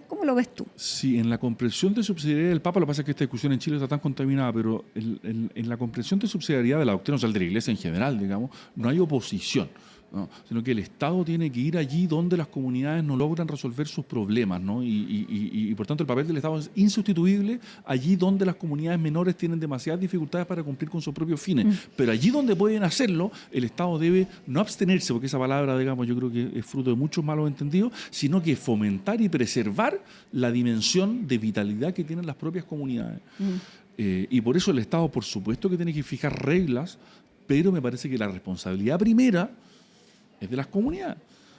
¿Cómo lo ves tú? Sí, en la comprensión de subsidiariedad del Papa, lo que pasa es que esta discusión en Chile está tan contaminada, pero en la comprensión de subsidiariedad de la doctrina, o sea, de la Iglesia en general, digamos, no hay oposición, ¿no? Sino que el Estado tiene que ir allí donde las comunidades no logran resolver sus problemas, ¿no? Y por tanto el papel del Estado es insustituible allí donde las comunidades menores tienen demasiadas dificultades para cumplir con sus propios fines. Pero allí donde pueden hacerlo, el Estado debe no abstenerse, porque esa palabra, digamos, yo creo que es fruto de muchos malos entendidos, sino que fomentar y preservar la dimensión de vitalidad que tienen las propias comunidades. Y por eso el Estado, por supuesto que tiene que fijar reglas, pero me parece que la responsabilidad primera es de las comunidades.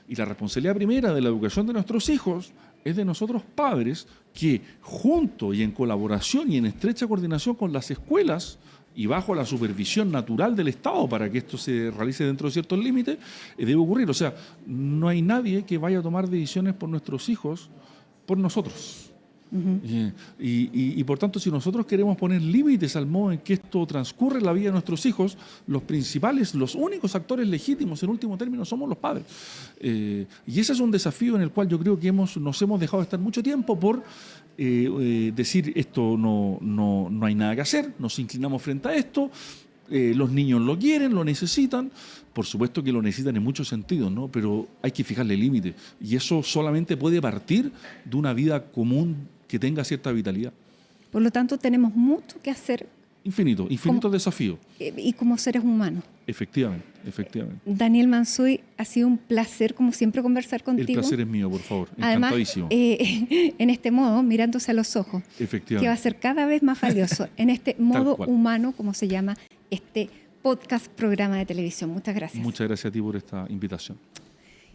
Y la responsabilidad primera de la educación de nuestros hijos es de nosotros padres que, junto y en colaboración y en estrecha coordinación con las escuelas y bajo la supervisión natural del Estado para que esto se realice dentro de ciertos límites, debe ocurrir. O sea, no hay nadie que vaya a tomar decisiones por nuestros hijos por nosotros. Y por tanto, si nosotros queremos poner límites al modo en que esto transcurre en la vida de nuestros hijos, los únicos actores legítimos en último término somos los padres. Y ese es un desafío en el cual yo creo que nos hemos dejado de estar mucho tiempo por decir esto no hay nada que hacer, nos inclinamos frente a esto. Los niños lo quieren, lo necesitan, por supuesto que lo necesitan en muchos sentidos, ¿no? Pero hay que fijarle límites y eso solamente puede partir de una vida común que tenga cierta vitalidad. Por lo tanto, tenemos mucho que hacer. Infinitos desafíos. Y como seres humanos. Efectivamente. Daniel Mansuy, ha sido un placer, como siempre, conversar contigo. El placer es mío, por favor. Además, encantadísimo. En este modo, mirándose a los ojos, que va a ser cada vez más valioso, en este modo humano, como se llama este podcast, programa de televisión. Muchas gracias. Muchas gracias a ti por esta invitación.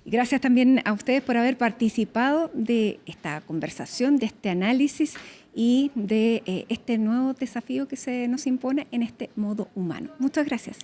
Y gracias también a ustedes por haber participado de esta conversación, de este análisis y de este nuevo desafío que se nos impone en este modo humano. Muchas gracias.